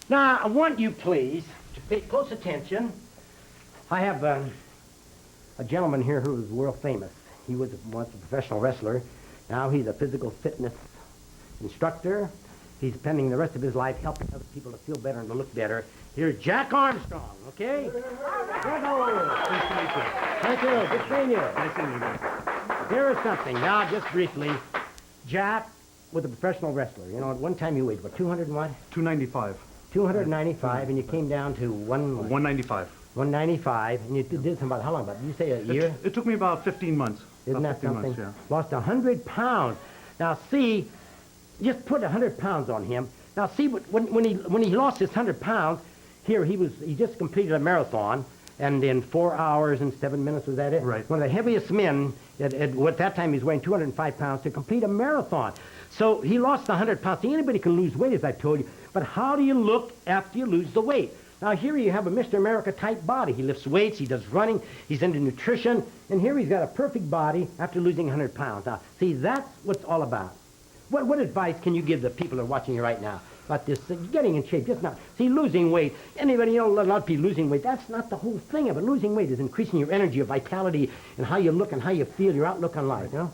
Now, I want you, please, to pay close attention. I have a gentleman here who is world famous. He was once a professional wrestler. Now he's a physical fitness instructor. He's spending the rest of his life helping other people to feel better and to look better. Here's Jack Armstrong, okay? Nice to meet you. Thank you. Good seeing you. Nice to meet you. Here is something. Now, just briefly, Jack was a professional wrestler. You know, at one time you weighed, what, 200 and what? 295. 295, and you came down to 195. 195, and you did some about, how long? About, did you say a year? It took me about 15 months. Isn't about that something? Months, yeah. Lost 100 pounds. Now, see, just put 100 pounds on him. Now, see, when he lost his 100 pounds, here he just completed a marathon, and in 4 hours and 7 minutes, was that it? Right. One of the heaviest men, at that time he was weighing 205 pounds, to complete a marathon. So he lost 100 pounds. See, anybody can lose weight, as I told you, but how do you look after you lose the weight? Now, here you have a Mr. America-type body. He lifts weights, he does running, he's into nutrition, and here he's got a perfect body after losing 100 pounds. Now, see, that's what it's all about. What advice can you give the people that are watching you right now about this, getting in shape, just not, see, losing weight, anybody, you know, a lot of people losing weight, that's not the whole thing of it. Losing weight is increasing your energy, your vitality, and how you look and how you feel, your outlook on life, you know?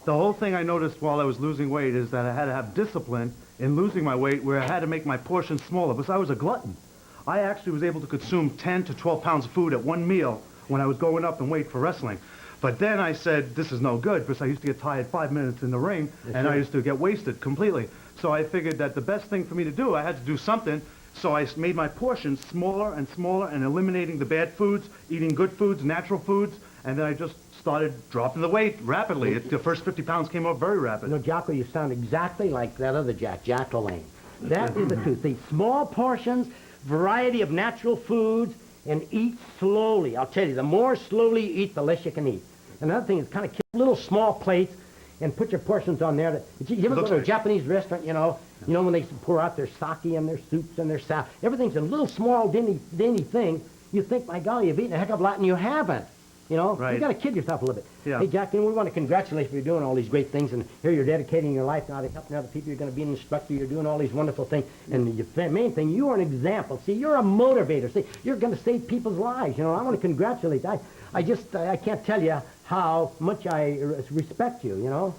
The whole thing I noticed while I was losing weight is that I had to have discipline in losing my weight, where I had to make my portions smaller, because I was a glutton. I actually was able to consume 10 to 12 pounds of food at one meal when I was going up in weight for wrestling. But then I said, this is no good, because I used to get tired 5 minutes in the ring, and I used to get wasted completely. So I figured that the best thing for me to do, I had to do something, so I made my portions smaller and smaller and eliminating the bad foods, eating good foods, natural foods, and then I just started dropping the weight rapidly. The first 50 pounds came off very rapid. You know, Jocko, you sound exactly like that other Jack LaLanne. That is the truth. See, small portions, variety of natural foods, and eat slowly. I'll tell you, the more slowly you eat, the less you can eat. Another thing is kind of keep little small plates and put your portions on there. You ever go to a Japanese restaurant, you know when they pour out their sake and their soups and their salad, everything's a little small, dainty thing. You think, my golly, you've eaten a heck of a lot, and you haven't. You know, right. You got to kid yourself a little bit. Yeah. Hey, Jack, we want to congratulate you for doing all these great things, and here you're dedicating your life now to helping other people. You're going to be an instructor. You're doing all these wonderful things, and the main thing, you are an example. See, you're a motivator. See, you're going to save people's lives. You know, I want to congratulate you. I can't tell you how much I respect you. You know,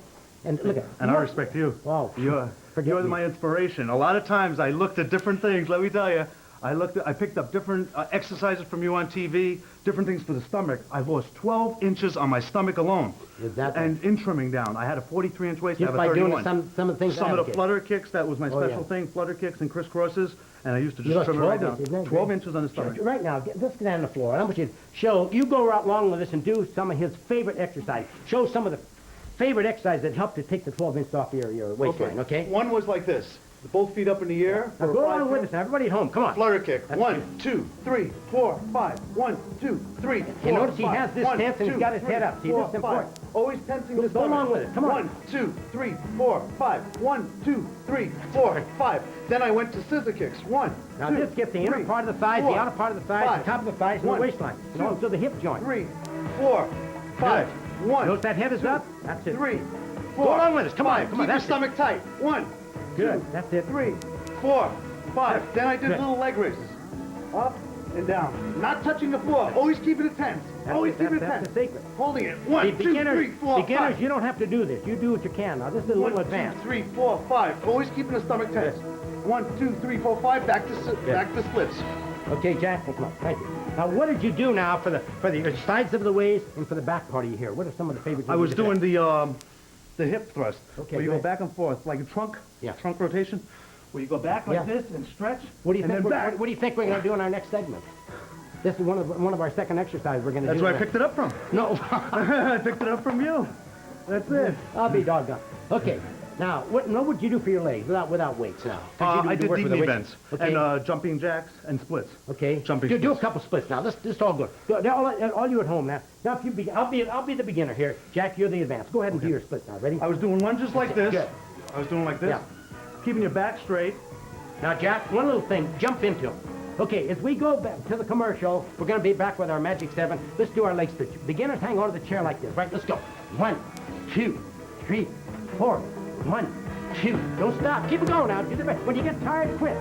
and look at. And I respect you. Oh, you're my inspiration. A lot of times I looked at different things. Let me tell you. I picked up different exercises from you on TV, different things for the stomach. I've lost 12 inches on my stomach alone. And in trimming down. I had a 43-inch waist, I have a 31. Doing some of the things Some of the flutter kicks, that was my special thing, flutter kicks and crisscrosses, and I used to just trim it right down. 12 inches on the stomach. Right now, let's get down on the floor, and I want you to show, you go right along with this and do some of his favorite exercise. Show some of the favorite exercises that help to take the 12 inches off your waistline, okay? One was like this. Both feet up in the air. Now go along with us now. Everybody at home, come on. Flutter kick. 1, 2, 3, 4, 5. 1, 2, 3, 4, You notice he 5. has this tense and he's got his head up. See, this is important. Always tensing the Go stomach. along with it. Come on. 1, 2, 3, 4, 5. 1, 2, 3, 4, 5. Then I went to scissor kicks. 1, now 2, this gets the inner part of the thighs, the outer part of the thighs, the top of the thighs, and the waistline. And also the hip joint. 3, 4, 5. 1. Notice that head is up. That's it. 3, 4. Go along with us. Come on. Keep your stomach tight. 1. Good. That's it. 3, 4, 5. Then I did little leg raises. Up and down. Not touching the floor. Always keeping it tense. Always keeping it tense. That's the secret. Holding it. 1, 2, 3, 4, 5. Beginners, you don't have to do this. You do what you can. Now, this is a little advanced. 1, 2, 3, 4, 5. Always keeping the stomach tense. 1, 2, 3, 4, 5. Back to splits. Okay, Jack. Come on. Thank you. Now, what did you do now for the sides of the waist and for the back part of your hair? What are some of the favorites? I was doing the hip thrust. Okay, where you go back and forth like a trunk. Yeah. Trunk rotation. Where you go back like this and stretch. What do you think? What do you think we're going to do in our next segment? This is one of our second exercises we're going to do. That's where I picked it up from. No, I picked it up from you. That's it. I'll be doggone. Okay. Now, what would you do for your legs without weights now? I did deep knee bends and jumping jacks and splits. Okay. Jumping. Do a couple splits now. This is all good. All you at home now. Now, if I'll be the beginner here. Jack, you're the advanced. Go ahead and do your splits now. Ready? I was doing lunges like this. Good. I was doing like this. Yeah. Keeping your back straight. Now, Jack, one little thing. Jump into them. Okay, as we go back to the commercial, we're going to be back with our Magic 7. Let's do our leg stretch. Beginners hang on to the chair like this, right? Let's go. 1, 2, 3, 4. 1, 2. Don't stop. Keep it going now. Do the best. When you get tired, quit.